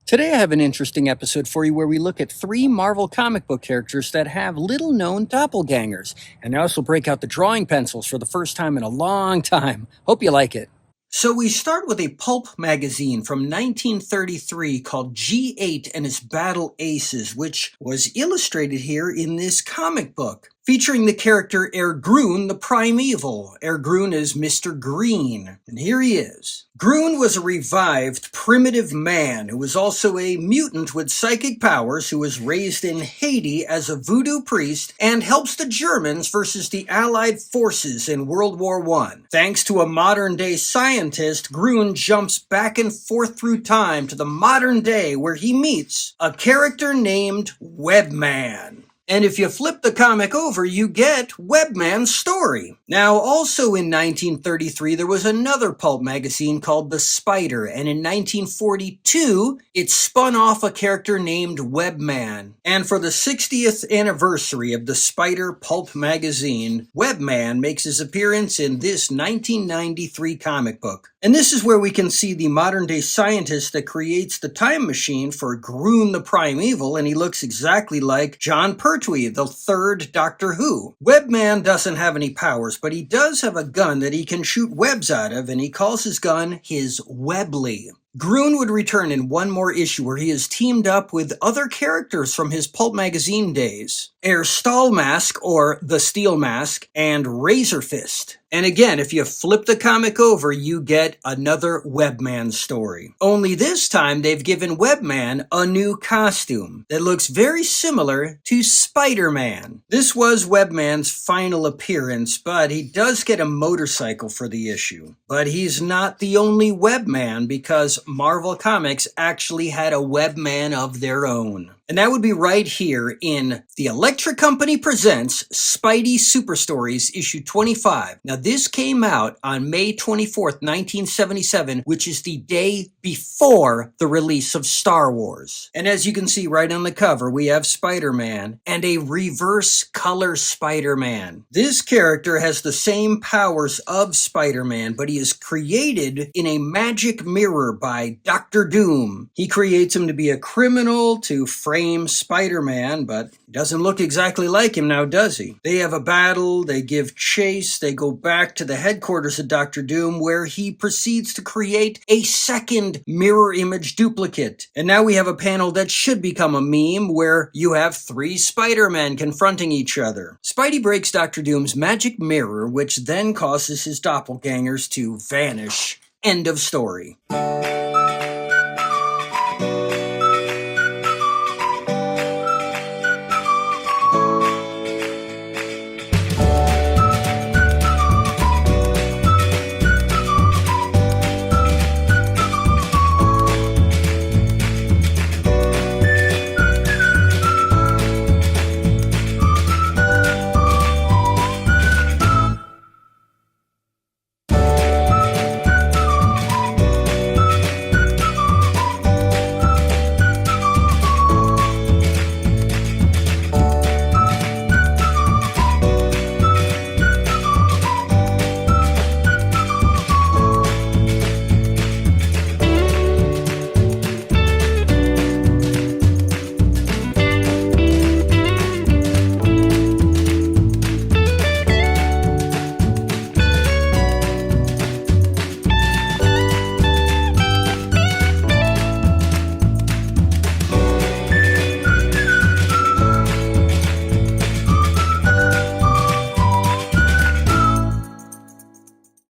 Today, I have an interesting episode for you where we look at three Marvel comic book characters that have little known doppelgangers. And I also break out the drawing pencils for the first time in a long time. Hope you like it. So we start with a pulp magazine from 1933 called G8 and His Battle Aces, which was illustrated here in this comic book, featuring the character Grun the Primeval. Grun is Mr. Green, and here he is. Grun was a revived primitive man who was also a mutant with psychic powers who was raised in Haiti as a voodoo priest and helps the Germans versus the Allied forces in World War I. Thanks to a modern-day scientist, Grun jumps back and forth through time to the modern day where he meets a character named Webman. And if you flip the comic over, you get Webman's story. Now, also in 1933, there was another pulp magazine called The Spider, and in 1942, it spun off a character named Webman. And for the 60th anniversary of The Spider pulp magazine, Webman makes his appearance in this 1993 comic book. And this is where we can see the modern-day scientist that creates the time machine for Grun the Primeval, and he looks exactly like John Pertwee, the third Doctor Who. Webman doesn't have any powers, but he does have a gun that he can shoot webs out of, and he calls his gun his Webley. Grun would return in one more issue where he is teamed up with other characters from his pulp magazine days. Stahlmask, or the Steel Mask, and Razor Fist. And again, if you flip the comic over, you get another Webman story. Only this time, they've given Webman a new costume that looks very similar to Spider-Man. This was Webman's final appearance, but he does get a motorcycle for the issue. But he's not the only Webman, because Marvel Comics actually had a Webman of their own. And that would be right here in The Electric Company Presents Spidey Super Stories, issue 25. Now, this came out on May 24th, 1977, which is the day before the release of Star Wars. And as you can see right on the cover, we have Spider-Man and a reverse color Spider-Man. This character has the same powers of Spider-Man, but he is created in a magic mirror by Dr. Doom. He creates him to be a criminal, to frame Spider-Man, but doesn't look exactly like him now, does he? They have a battle, they give chase, they go back to the headquarters of Dr. Doom, where he proceeds to create a second mirror image duplicate. And now we have a panel that should become a meme, where you have three Spider-Men confronting each other. Spidey breaks Dr. Doom's magic mirror, which then causes his doppelgangers to vanish. End of story.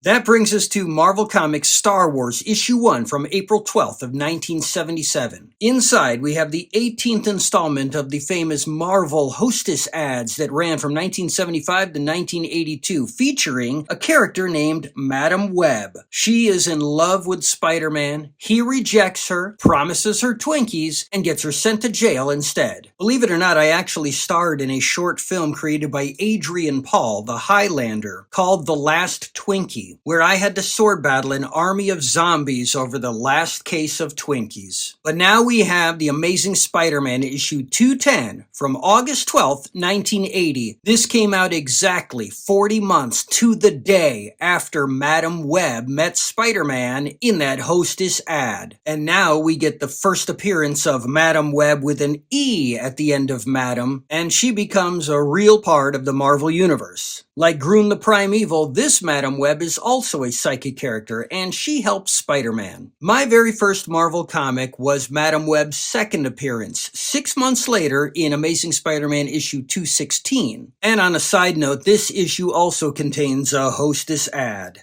That brings us to Marvel Comics Star Wars issue 1 from April 12th of 1977. Inside, we have the 18th installment of the famous Marvel Hostess ads that ran from 1975 to 1982, featuring a character named Madam Web. She is in love with Spider-Man. He rejects her, promises her Twinkies, and gets her sent to jail instead. Believe it or not, I actually starred in a short film created by Adrian Paul, the Highlander, called The Last Twinkie. City, where I had to sword battle an army of zombies over the last case of Twinkies. But now we have The Amazing Spider-Man issue 210 from August 12th, 1980. This came out exactly 40 months to the day after Madam Web met Spider-Man in that Hostess ad. And now we get the first appearance of Madam Web with an E at the end of Madam, and she becomes a real part of the Marvel Universe. Like Grun the Primeval, this Madam Web is also a psychic character, and she helps Spider-Man. My very first Marvel comic was Madam Web's second appearance, 6 months later in Amazing Spider-Man issue 216. And on a side note, this issue also contains a Hostess ad.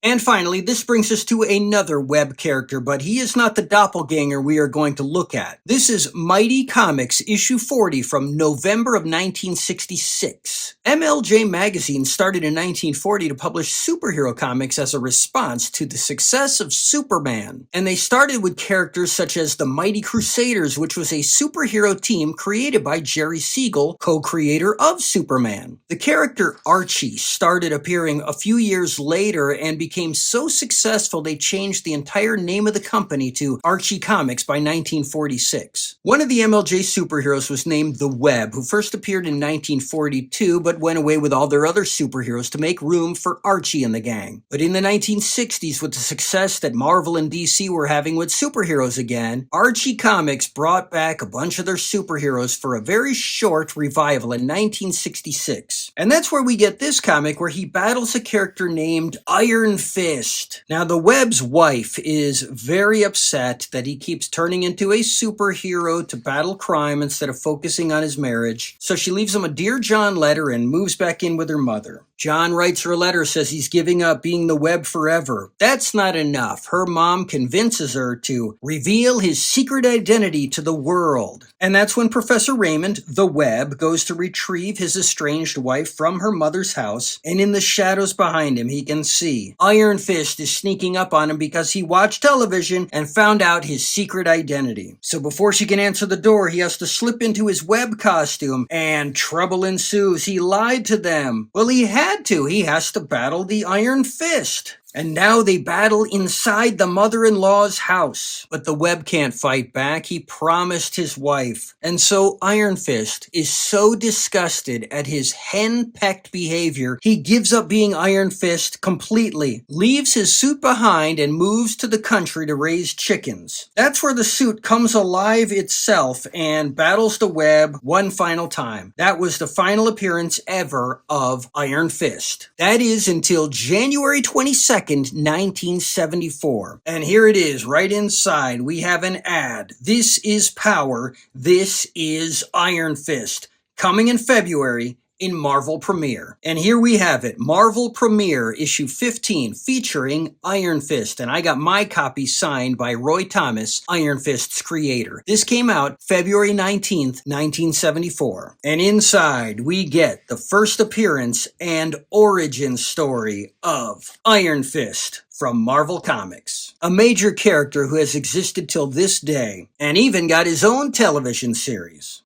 And finally, this brings us to another Web character, but he is not the doppelganger we are going to look at. This is Mighty Comics issue 40 from November of 1966. MLJ Magazine started in 1940 to publish superhero comics as a response to the success of Superman. And they started with characters such as the Mighty Crusaders, which was a superhero team created by Jerry Siegel, co-creator of Superman. The character Archie started appearing a few years later and became so successful they changed the entire name of the company to Archie Comics by 1946. One of the MLJ superheroes was named The Web, who first appeared in 1942 but went away with all their other superheroes to make room for Archie and the gang. But in the 1960s, with the success that Marvel and DC were having with superheroes again, Archie Comics brought back a bunch of their superheroes for a very short revival in 1966. And that's where we get this comic where he battles a character named Iron Fist. Now, the Web's wife is very upset that he keeps turning into a superhero to battle crime instead of focusing on his marriage, so she leaves him a Dear John letter and moves back in with her mother. John writes her a letter, says he's giving up being the Web forever. That's not enough. Her mom convinces her to reveal his secret identity to the world. And that's when Professor Raymond, the Web, goes to retrieve his estranged wife from her mother's house, and in the shadows behind him he can see Iron Fist is sneaking up on him because he watched television and found out his secret identity. So before she can answer the door, he has to slip into his Web costume, and trouble ensues. He lied to them. Well, he had to. He has to battle the Iron Fist. And now they battle inside the mother-in-law's house. But the Web can't fight back. He promised his wife. And so Iron Fist is so disgusted at his hen-pecked behavior, he gives up being Iron Fist completely, leaves his suit behind, and moves to the country to raise chickens. That's where the suit comes alive itself and battles the Web one final time. That was the final appearance ever of Iron Fist. That is until January 22nd, 1974. And here it is, right inside. We have an ad. This is Power. This is Iron Fist. Coming in February in Marvel Premiere. And here we have it, Marvel Premiere issue 15 featuring Iron Fist. And I got my copy signed by Roy Thomas, Iron Fist's creator. This came out February 19th, 1974. And inside we get the first appearance and origin story of Iron Fist from Marvel Comics. A major character who has existed till this day and even got his own television series.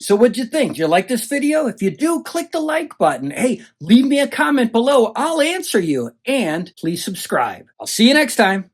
So what'd you think? You like this video? If you do, click the like button. Hey, leave me a comment below. I'll answer you. And please subscribe. I'll see you next time.